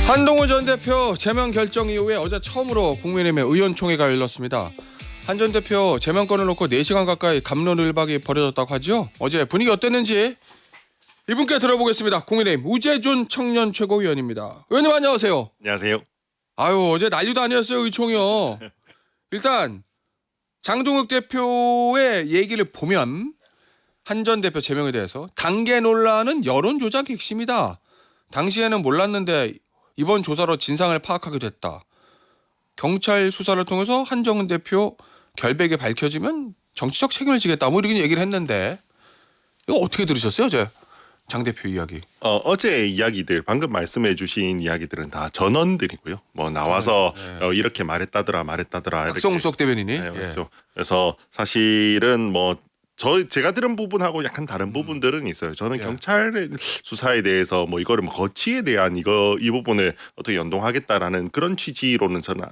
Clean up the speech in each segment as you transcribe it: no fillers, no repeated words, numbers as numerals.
한동훈 전 대표 제명 결정 이후에 어제 처음으로 국민의힘의 의원총회가 열렸습니다. 한 전 대표 제명권을 놓고 4시간 가까이 갑론을박이 벌어졌다고 하죠. 어제 분위기 어땠는지 이분께 들어보겠습니다. 국민의힘 우재준 청년 최고위원입니다. 의원님 안녕하세요. 안녕하세요. 아유 어제 난리도 아니었어요 의총이요. 일단 장동욱 대표의 얘기를 보면 한 전 대표 제명에 대해서 단계 논란은 여론 조작의 핵심이다. 당시에는 몰랐는데 이번 조사로 진상을 파악하게 됐다. 경찰 수사를 통해서 한정은 대표 결백이 밝혀지면 정치적 책임을 지겠다. 뭐 이렇게 얘기를 했는데 이거 어떻게 들으셨어요, 어제 장 대표 이야기? 어제 이야기들 방금 말씀해주신 이야기들은 다 전원들이고요. 뭐 나와서 이렇게 말했다더라. 박성석 대변인이. 네, 그렇죠. 그래서 사실은 뭐 제가 들은 부분하고 약간 다른 부분들은 있어요. 저는 경찰의 수사에 대해서 뭐 이거를 뭐 거치에 대한 이 부분을 어떻게 연동하겠다라는 그런 취지로는 저는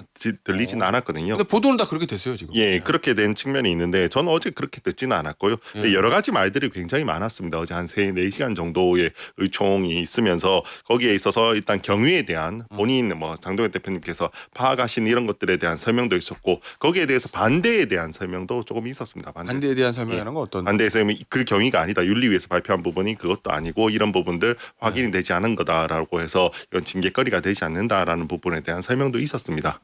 들리진 않았거든요. 근데 보도는 다 그렇게 됐어요 지금. 예, 그렇게 된 측면이 있는데 저는 어제 그렇게 듣지는 않았고요. 여러 가지 말들이 굉장히 많았습니다. 어제 한 3-4시간 정도의 의총이 있으면서 거기에 있어서 일단 경위에 대한 본인 뭐 장동현 대표님께서 파악하신 이런 것들에 대한 설명도 있었고 거기에 대해서 반대에 대한 설명도 조금 있었습니다. 반대에 대한 설명이라는 건 어떤? 반대에서 그 경위가 아니다. 윤리위에서 발표한 부분이 그것도 아니고 이런 부분들 확인이 되지 않은 거다라고 해서 이건 징계거리가 되지 않는다라는 부분에 대한 설명도 있었습니다.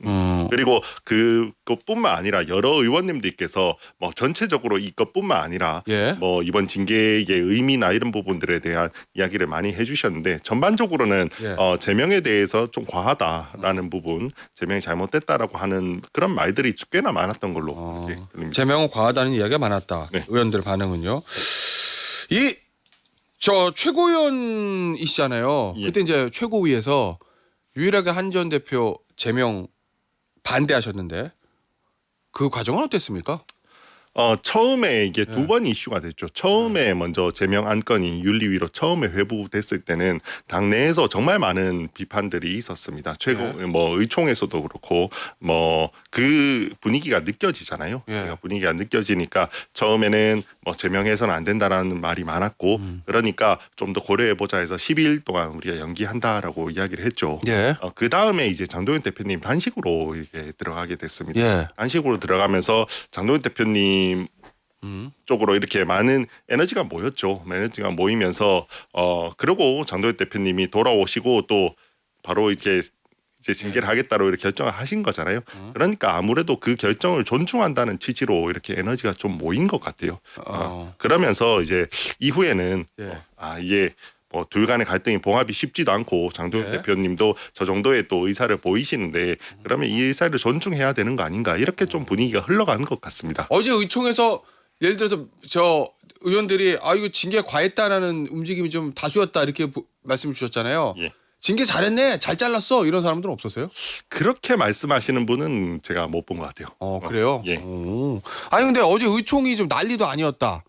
그리고 그것뿐만 아니라 여러 의원님들께서 뭐 전체적으로 이것뿐만 아니라 뭐 이번 징계의 의미나 이런 부분들에 대한 이야기를 많이 해주셨는데 전반적으로는 제명에 대해서 좀 과하다라는 부분, 제명이 잘못됐다라고 하는 그런 말들이 꽤나 많았던 걸로 들립니다. 제명은 과하다는 이야기가 많았다. 네. 의원들 반응은요. 저 최고위원이시잖아요. 그때 이제 최고위에서 유일하게 한 전 대표 제명 반대하셨는데 그 과정은 어땠습니까? 처음에 이게 2번 이슈가 됐죠. 처음에 먼저 제명 안건이 윤리위로 처음에 회부됐을 때는 당내에서 정말 많은 비판들이 있었습니다. 뭐 의총에서도 그렇고 뭐 그 분위기가 느껴지잖아요. 분위기가 느껴지니까 처음에는 뭐 제명해서는 안 된다라는 말이 많았고 그러니까 좀 더 고려해보자 해서 12일 동안 우리가 연기한다라고 이야기를 했죠. 그 다음에 이제 장동현 대표님 단식으로 이렇게 들어가게 됐습니다. 단식으로 들어가면서 장동현 대표님 쪽으로 이렇게 많은 에너지가 모였죠. 에너지가 모이면서 그리고 장동현 대표님이 돌아오시고 또 바로 이제 징계를 하겠다로 이렇게 결정을 하신 거잖아요. 그러니까 아무래도 그 결정을 존중한다는 취지로 이렇게 에너지가 좀 모인 것 같아요. 그러면서 이제 이후에는 이게 뭐 둘 간의 갈등이 봉합이 쉽지도 않고 장동현 대표님도 저 정도의 또 의사를 보이시는데 그러면 이 의사를 존중해야 되는 거 아닌가 이렇게 좀 분위기가 흘러가는 것 같습니다. 어제 의총에서 예를 들어서 저 의원들이 이거 징계 과했다라는 움직임이 좀 다수였다 이렇게 말씀 주셨잖아요. 징계 잘했네, 잘 잘랐어 이런 사람들은 없었어요? 그렇게 말씀하시는 분은 제가 못 본 것 같아요. 그래요? 아니 근데 어제 의총이 좀 난리도 아니었다.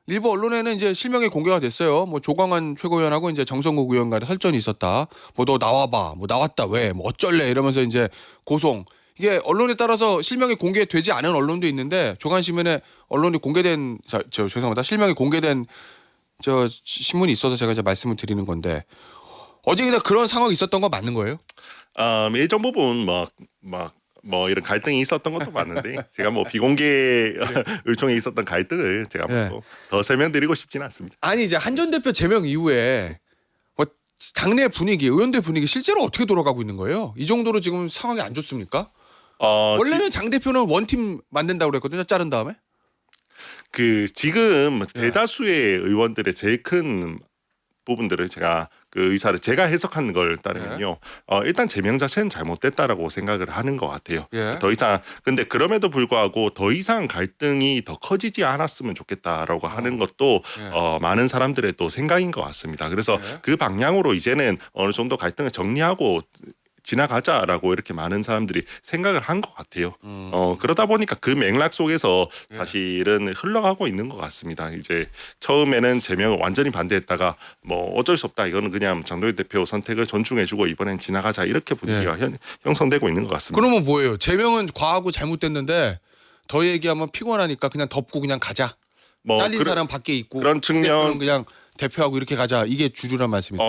일부 언론에는 이제 실명이 공개가 됐어요. 뭐 조광환 최고위원하고 이제 정성국 의원 간의 설전이 있었다. 뭐 너 나와봐, 뭐 나왔다 왜, 뭐 어쩔래 이러면서 이제 고송. 이게 언론에 따라서 실명이 공개되지 않은 언론도 있는데 조간신문에 언론이 공개된 죄송합니다. 실명이 공개된 저 신문이 있어서 제가 이제 말씀을 드리는 건데 어제 그냥 그런 상황이 있었던 거 맞는 거예요? 일정 부분 뭐 이런 갈등이 있었던 것도 맞는데 제가 뭐 비공개 의총에 있었던 갈등을 제가 더 설명드리고 싶지는 않습니다. 아니 이제 한 전 대표 제명 이후에 뭐 당내 분위기, 의원들 분위기 실제로 어떻게 돌아가고 있는 거예요? 이 정도로 지금 상황이 안 좋습니까? 원래는 장 대표는 원팀 만든다고 그랬거든요. 자른 다음에. 지금 대다수의 의원들의 제일 큰 부분들을 제가 그 의사를 제가 해석한 걸 따르면요. 일단 제명 자체는 잘못됐다라고 생각을 하는 것 같아요. 더 이상 근데 그럼에도 불구하고 더 이상 갈등이 더 커지지 않았으면 좋겠다라고 하는 것도 많은 사람들의 또 생각인 것 같습니다. 그래서 그 방향으로 이제는 어느 정도 갈등을 정리하고 지나가자라고 이렇게 많은 사람들이 생각을 한 것 같아요. 그러다 보니까 그 맥락 속에서 사실은 흘러가고 있는 것 같습니다. 이제 처음에는 제명을 완전히 반대했다가 뭐 어쩔 수 없다. 이거는 그냥 장동현 대표 선택을 존중해주고 이번엔 지나가자 이렇게 분위기가 형성되고 있는 것 같습니다. 그러면 뭐예요? 제명은 과하고 잘못됐는데 더 얘기하면 피곤하니까 그냥 덮고 그냥 가자. 잘린 사람 밖에 있고 그런 측면 그냥 대표하고 이렇게 가자 이게 주류란 말씀이죠.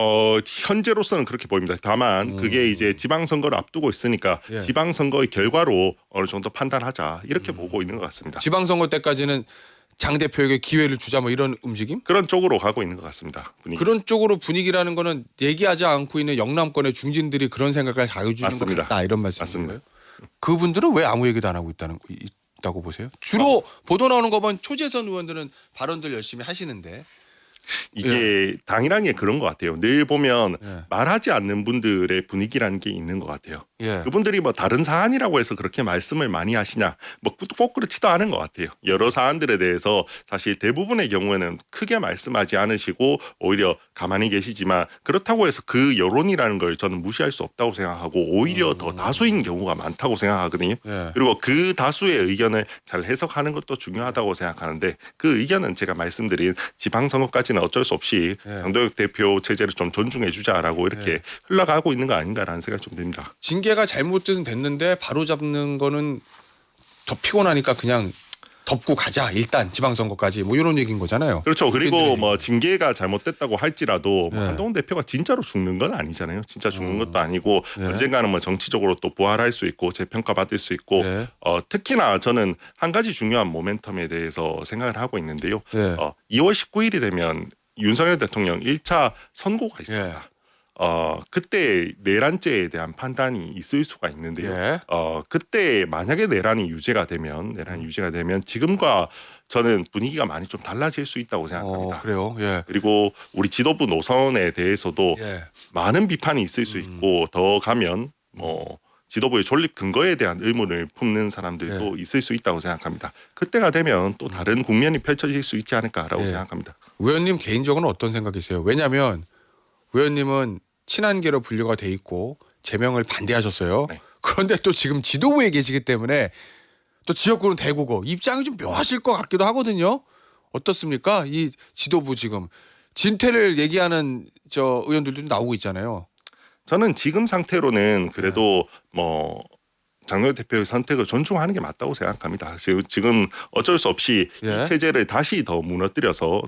현재로서는 그렇게 보입니다. 다만 그게 이제 지방선거를 앞두고 있으니까 예. 지방선거의 결과로 어느 정도 판단하자 이렇게 보고 있는 것 같습니다. 지방선거 때까지는 장 대표에게 기회를 주자 뭐 이런 움직임? 그런 쪽으로 가고 있는 것 같습니다. 분위기. 그런 쪽으로 분위기라는 거는 얘기하지 않고 있는 영남권의 중진들이 그런 생각을 가져주는 것 맞습니다. 같다 이런 말씀인 맞습니다. 거예요? 그분들은 왜 아무 얘기도 안 하고 있다고 보세요? 주로 보도 나오는 거 보면 초재선 의원들은 발언들 열심히 하시는데 이게 당이란 게 그런 것 같아요. 늘 보면 예. 말하지 않는 분들의 분위기라는 게 있는 것 같아요. 예. 그분들이 뭐 다른 사안이라고 해서 그렇게 말씀을 많이 하시냐 뭐 꼭 그렇지도 않은 것 같아요. 여러 사안들에 대해서 사실 대부분의 경우에는 크게 말씀하지 않으시고 오히려 가만히 계시지만 그렇다고 해서 그 여론이라는 걸 저는 무시할 수 없다고 생각하고 오히려 더 다수인 경우가 많다고 생각하거든요. 예. 그리고 그 다수의 의견을 잘 해석하는 것도 중요하다고 생각하는데 그 의견은 제가 말씀드린 지방선거까지는 어쩔 수 없이 예. 장도혁 대표 체제를 좀 존중해 주자라고 이렇게 흘러가고 있는 거 아닌가라는 생각이 좀 듭니다. 징계가 잘못된 됐는데 바로 잡는 거는 더 피곤하니까 그냥 덮고 가자 일단 지방선거까지 뭐 이런 얘기인 거잖아요. 그렇죠. 그리고 국민들이. 뭐 징계가 잘못됐다고 할지라도 뭐 예. 한동훈 대표가 진짜로 죽는 건 아니잖아요. 진짜 죽는 것도 아니고 예. 언젠가는 뭐 정치적으로 또 부활할 수 있고 재평가 받을 수 있고 예. 특히나 저는 한 가지 중요한 모멘텀에 대해서 생각을 하고 있는데요. 예. 2월 19일이 되면 윤석열 대통령 1차 선고가 있습니다. 그때 내란죄에 대한 판단이 있을 수가 있는데요. 예. 그때 만약에 내란이 유죄가 되면 지금과 저는 분위기가 많이 좀 달라질 수 있다고 생각합니다. 그래요. 예. 그리고 우리 지도부 노선에 대해서도 예. 많은 비판이 있을 수 있고 더 가면 뭐 지도부의 존립 근거에 대한 의문을 품는 사람들도 있을 수 있다고 생각합니다. 그때가 되면 또 다른 국면이 펼쳐질 수 있지 않을까라고 예. 생각합니다. 의원님 개인적으로는 어떤 생각이세요? 왜냐하면 의원님은 친한계로 분류가 돼 있고 제명을 반대하셨어요. 네. 그런데 또 지금 지도부에 계시기 때문에 또 지역구는 대구고 입장이 좀 묘하실 것 같기도 하거든요. 어떻습니까? 이 지도부 지금 진퇴를 얘기하는 저 의원들도 나오고 있잖아요. 저는 지금 상태로는 그래도 뭐 장도혁 대표의 선택을 존중하는 게 맞다고 생각합니다. 지금 어쩔 수 없이 예. 이 체제를 다시 더 무너뜨려서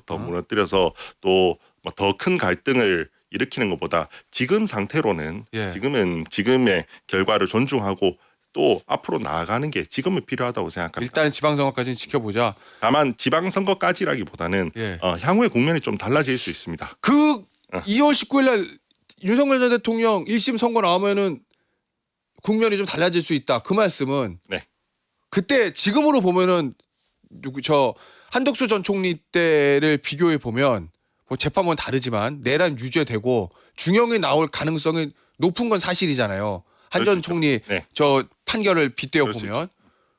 또 더 큰 갈등을 일으키는 것보다 지금 상태로는 예. 지금은 지금의 결과를 존중하고 또 앞으로 나아가는 게 지금은 필요하다고 생각합니다. 일단 지방선거까지는 지켜보자. 다만 지방선거까지라기보다는 예. 향후의 국면이 좀 달라질 수 있습니다. 그 2월 19일 날 윤석열 전 대통령 1심 선고 나오면은 국면이 좀 달라질 수 있다. 그 말씀은 네. 그때 지금으로 보면은 한덕수 전 총리 때를 비교해 보면 뭐 재판은 다르지만 내란 유죄되고 중형이 나올 가능성이 높은 건 사실이잖아요. 한 전 그럴 수 총리 네. 저 판결을 빗대어 그럴 수 보면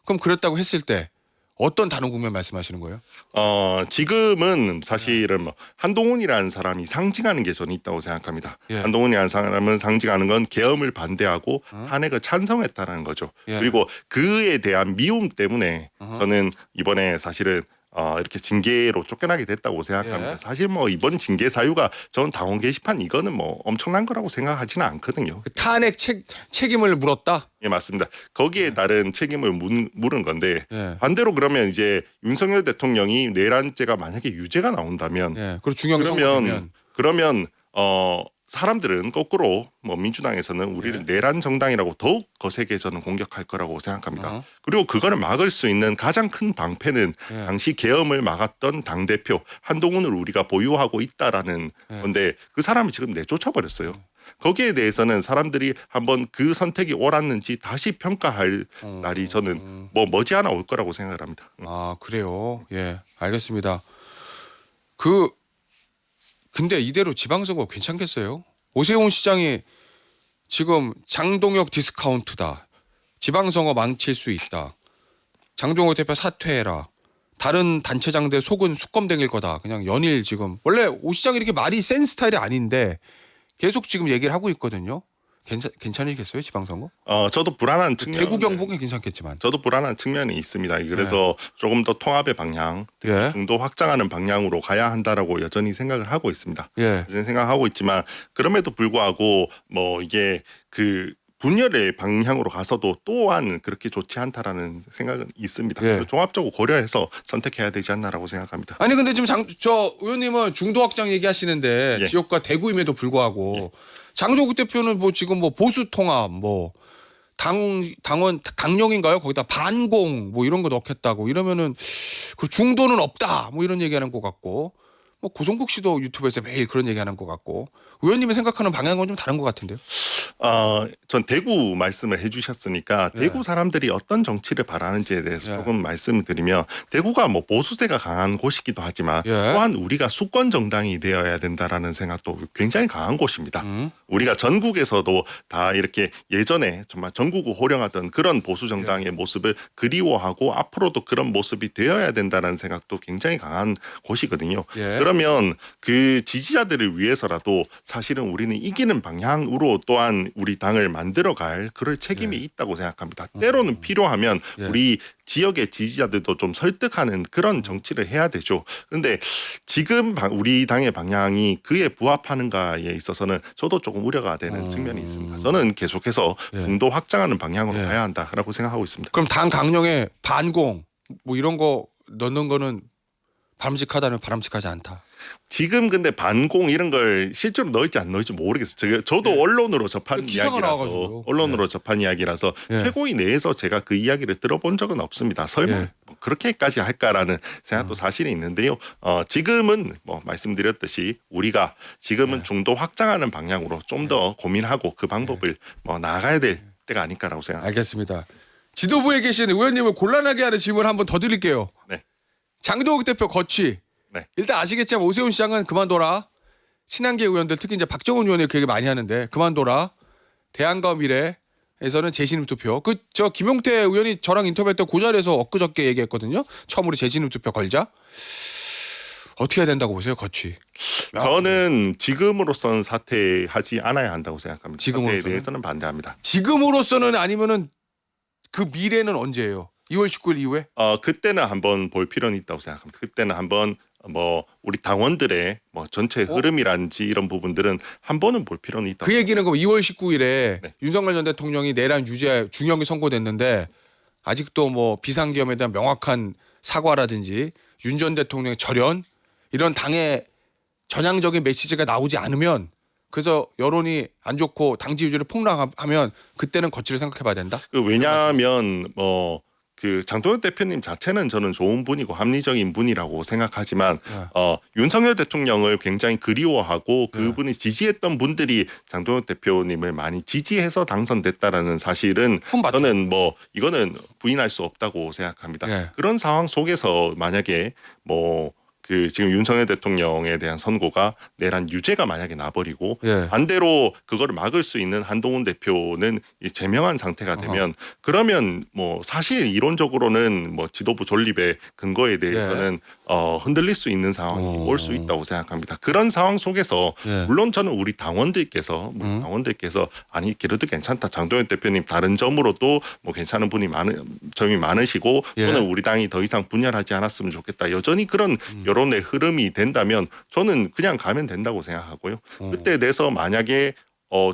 그럼 그랬다고 했을 때 어떤 다른 국면 말씀하시는 거예요? 지금은 사실은 뭐 한동훈이라는 사람이 상징하는 게 저는 있다고 생각합니다. 예. 한동훈이라는 사람은 상징하는 건 계엄을 반대하고 탄핵을 찬성했다는 거죠. 예. 그리고 그에 대한 미움 때문에 저는 이번에 사실은 이렇게 징계로 쫓겨나게 됐다고 생각합니다. 예. 사실 뭐 이번 징계 사유가 저는 당원 게시판 이거는 뭐 엄청난 거라고 생각하지는 않거든요. 그 탄핵 책임을 물었다. 예, 맞습니다. 거기에 따른 책임을 물은 건데 예. 반대로 그러면 이제 윤석열 대통령이 내란죄가 만약에 유죄가 나온다면 예. 그리고 중형이 선고되면 그러면 사람들은 거꾸로 뭐 민주당에서는 우리를 내란 정당이라고 더욱 거세게 저는 공격할 거라고 생각합니다. 그리고 그거를 막을 수 있는 가장 큰 방패는 예. 당시 계엄을 막았던 당 대표 한동훈을 우리가 보유하고 있다라는 건데 그 사람이 지금 내쫓아 버렸어요. 거기에 대해서는 사람들이 한번 그 선택이 옳았는지 다시 평가할 날이 저는 뭐 머지않아 올 거라고 생각을 합니다. 아 그래요. 예, 알겠습니다. 근데 이대로 지방선거 괜찮겠어요? 오세훈 시장이 지금 장동혁 디스카운트다. 지방선거 망칠 수 있다. 장동혁 대표 사퇴해라. 다른 단체장들 속은 수검댕일 거다. 그냥 연일 지금 원래 오 시장이 이렇게 말이 센 스타일이 아닌데 계속 지금 얘기를 하고 있거든요. 괜찮으시겠어요 지방선거? 저도 불안한 측면. 대구 경북은 괜찮겠지만. 저도 불안한 측면이 있습니다. 그래서 조금 더 통합의 방향, 예. 중도 확장하는 방향으로 가야 한다라고 여전히 생각을 하고 있습니다. 예. 여전히 생각하고 있지만 그럼에도 불구하고 뭐 이게 그 분열의 방향으로 가서도 또한 그렇게 좋지 않다라는 생각은 있습니다. 예. 종합적으로 고려해서 선택해야 되지 않나라고 생각합니다. 아니 근데 지금 저 의원님은 중도 확장 얘기하시는데 예. 지역과 대구임에도 불구하고 장조국 대표는 뭐 지금 뭐 보수 통합 뭐 당원 강령인가요? 거기다 반공 뭐 이런 거 넣겠다고 이러면은 그 중도는 없다 뭐 이런 얘기하는 것 같고 뭐 고성국 씨도 유튜브에서 매일 그런 얘기하는 것 같고 의원님이 생각하는 방향은 좀 다른 것 같은데요. 전 대구 말씀을 해주셨으니까 예. 대구 사람들이 어떤 정치를 바라는지에 대해서 예. 조금 말씀을 드리면 대구가 뭐 보수세가 강한 곳이기도 하지만 예. 또한 우리가 수권 정당이 되어야 된다라는 생각도 굉장히 강한 곳입니다. 우리가 전국에서도 다 이렇게 예전에 정말 전국을 호령하던 그런 보수 정당의 모습을 그리워하고 앞으로도 그런 모습이 되어야 된다는 생각도 굉장히 강한 곳이거든요. 예. 그러면 그 지지자들을 위해서라도 사실은 우리는 이기는 방향으로 또한 우리 당을 만들어갈 그럴 책임이 있다고 생각합니다. 때로는 필요하면 예. 우리 지역의 지지자들도 좀 설득하는 그런 정치를 해야 되죠. 그런데 지금 우리 당의 방향이 그에 부합하는가에 있어서는 저도 조금 우려가 되는 측면이 있습니다. 저는 계속해서 예. 중도 확장하는 방향으로 예. 가야 한다라고 생각하고 있습니다. 그럼 당 강령에 반공 뭐 이런 거 넣는 거는 바람직하다면 바람직하지 않다. 지금 근데 반공 이런 걸 실제로 넣을지 안 넣을지 모르겠어요. 저도 언론으로 접한 기사가 이야기라서 나와가지고요. 언론으로 접한 이야기라서 예. 최고위 내에서 제가 그 이야기를 들어본 적은 없습니다. 설마 예. 뭐 그렇게까지 할까라는 생각도 사실이 있는데요. 지금은 뭐 말씀드렸듯이 우리가 지금은 중도 확장하는 방향으로 좀 더 고민하고 그 방법을 뭐 나아가야 될 때가 아닐까라고 생각합니다. 알겠습니다. 지도부에 계신 의원님을 곤란하게 하는 질문 한 번 더 드릴게요. 네. 장도욱 대표 거취. 네. 일단 아시겠지만 오세훈 시장은 그만둬라. 친한계 의원들 특히 이제 박정훈 의원이 그 얘기 많이 하는데 그만둬라. 대안과 미래에서는 재신임 투표. 저 김용태 의원이 저랑 인터뷰할 때 그 자리에서 엊그저께 얘기했거든요. 처음으로 재신임 투표 걸자. 어떻게 해야 된다고 보세요, 거취? 저는 지금으로서는 사퇴하지 않아야 한다고 생각합니다. 지금으로서는? 사퇴에 대해서는 반대합니다. 지금으로서는 아니면은 그 미래는 언제예요? 2월 19일 이후에? 그때는 한번 볼 필요는 있다고 생각합니다. 그때는 한번 뭐 우리 당원들의 뭐 전체 흐름이란지 이런 부분들은 한 번은 볼 필요는 있다. 그 얘기는 그럼 2월 19일에 네. 윤석열 전 대통령이 내란 유죄 중형이 선고됐는데 아직도 뭐 비상계엄에 대한 명확한 사과라든지 윤 전 대통령의 절연 이런 당의 전향적인 메시지가 나오지 않으면 그래서 여론이 안 좋고 당 지지율이 폭락하면 그때는 거취를 생각해봐야 된다. 왜냐하면 뭐 그 장동혁 대표님 자체는 저는 좋은 분이고 합리적인 분이라고 생각하지만 윤석열 대통령을 굉장히 그리워하고 그분이 지지했던 분들이 장동혁 대표님을 많이 지지해서 당선됐다라는 사실은 그건 맞죠. 저는 뭐 이거는 부인할 수 없다고 생각합니다. 예. 그런 상황 속에서 만약에 뭐 그 지금 윤석열 대통령에 대한 선고가 내란 유죄가 만약에 나버리고 예. 반대로 그거를 막을 수 있는 한동훈 대표는 이 제명한 상태가 되면 그러면 뭐 사실 이론적으로는 뭐 지도부 존립의 근거에 대해서는 흔들릴 수 있는 상황이 올 수 있다고 생각합니다. 그런 상황 속에서 예. 물론 저는 우리 당원들께서 아니 그래도 괜찮다. 장동현 대표님 다른 점으로도 뭐 괜찮은 점이 많으시고 예. 또는 우리 당이 더 이상 분열하지 않았으면 좋겠다. 여전히 그런 여론의 흐름이 된다면 저는 그냥 가면 된다고 생각하고요. 그때 돼서 만약에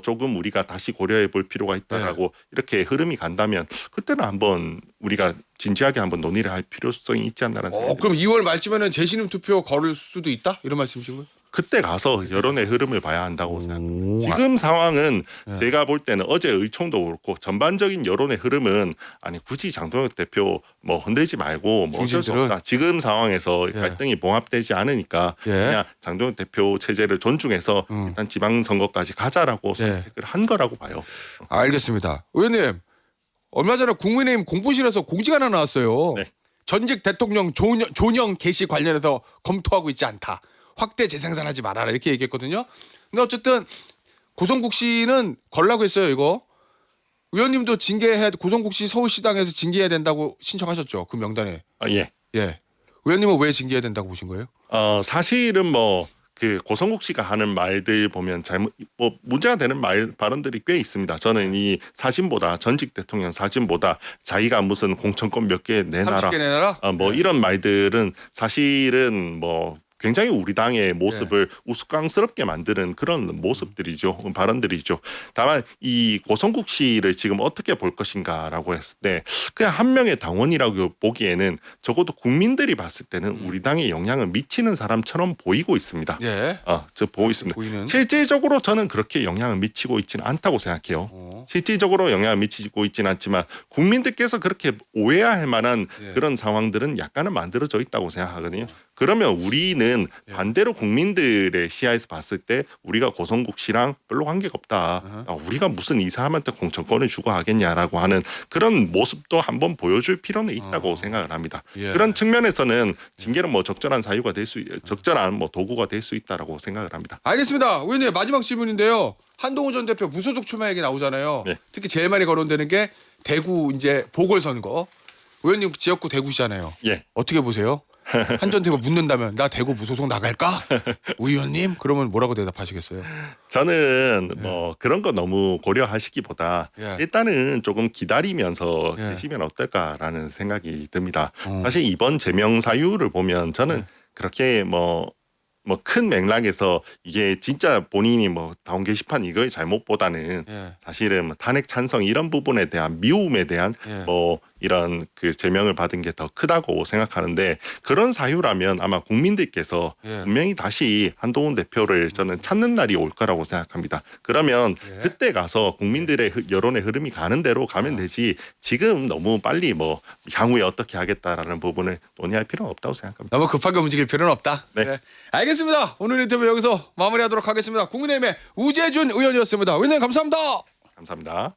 조금 우리가 다시 고려해 볼 필요가 있다라고 이렇게 흐름이 간다면 그때는 한번 우리가 진지하게 한번 논의를 할 필요성이 있지 않나라는 생각이 그럼 2월 말쯤에는 재신임 투표 걸을 수도 있다? 이런 말씀이신가요? 그때 가서 여론의 흐름을 봐야 한다고 생각합니다. 지금 상황은 제가 볼 때는 어제 의총도 그렇고 전반적인 여론의 흐름은 아니 굳이 장동혁 대표 뭐 흔들지 말고 뭐 어쩔 수 중진들은? 없다. 지금 상황에서 갈등이 봉합되지 않으니까 그냥 장동혁 대표 체제를 존중해서 일단 지방선거까지 가자라고 선택을 한 거라고 봐요. 알겠습니다. 의원님 얼마 전에 국민의힘 공보실에서 공지가 하나 나왔어요. 네. 전직 대통령 존영 개시 관련해서 검토하고 있지 않다. 확대 재생산하지 말아라 이렇게 얘기했거든요. 근데 어쨌든 고성국 씨는 걸라고 했어요 이거. 의원님도 고성국 씨 서울시당에서 징계해야 된다고 신청하셨죠 그 명단에. 예. 예. 의원님은 왜 징계해야 된다고 보신 거예요? 사실은 뭐 그 고성국 씨가 하는 말들 보면 문제가 되는 발언들이 꽤 있습니다. 저는 이 사진보다 전직 대통령 사진보다 자기가 무슨 공천권 몇 개 내놔라. 30개 내놔라? 이런 말들은 사실은 뭐 굉장히 우리 당의 모습을 우스꽝스럽게 만드는 그런 모습들이죠. 발언들이죠. 다만 이 고성국 씨를 지금 어떻게 볼 것인가라고 했을 때 그냥 한 명의 당원이라고 보기에는 적어도 국민들이 봤을 때는 우리 당에 영향을 미치는 사람처럼 보이고 있습니다. 예. 저 보고 있습니다. 보이는. 실질적으로 저는 그렇게 영향을 미치고 있지는 않다고 생각해요. 실질적으로 영향을 미치고 있지는 않지만 국민들께서 그렇게 오해할 만한 그런 상황들은 약간은 만들어져 있다고 생각하거든요. 그러면 우리는 반대로 국민들의 시야에서 봤을 때 우리가 고성국 씨랑 별로 관계가 없다. 우리가 무슨 이 사람한테 공천권을 주고 하겠냐라고 하는 그런 모습도 한번 보여줄 필요는 있다고 생각을 합니다. 그런 측면에서는 징계는 뭐 적절한 사유가 될 수, 적절한 뭐 도구가 될 수 있다라고 생각을 합니다. 알겠습니다. 의원님 마지막 질문인데요. 한동훈 전 대표 무소속 출마 얘기 나오잖아요. 네. 특히 제일 많이 거론되는 게 대구 이제 보궐선거. 의원님 지역구 대구시잖아요. 예. 어떻게 보세요? 한 전 대표 묻는다면 나 대구 무소속 나갈까? 의원님 그러면 뭐라고 대답하시겠어요? 저는 뭐 그런 거 너무 고려하시기보다 예. 일단은 조금 기다리면서 예. 계시면 어떨까라는 생각이 듭니다. 사실 이번 제명 사유를 보면 저는 그렇게 뭐 큰 맥락에서 이게 진짜 본인이 뭐 다운 게시판 이거의 잘못보다는 사실은 뭐 탄핵 찬성 이런 부분에 대한 미움에 대한 뭐 이런 그 제명을 받은 게 더 크다고 생각하는데 그런 사유라면 아마 국민들께서 분명히 다시 한동훈 대표를 저는 찾는 날이 올 거라고 생각합니다. 그러면 그때 가서 국민들의 여론의 흐름이 가는 대로 가면 되지 지금 너무 빨리 뭐 향후에 어떻게 하겠다라는 부분을 논의할 필요는 없다고 생각합니다. 너무 급하게 움직일 필요는 없다. 네. 알겠습니다. 오늘 인터뷰 여기서 마무리하도록 하겠습니다. 국민의힘의 우재준 의원이었습니다. 의원님 감사합니다. 감사합니다.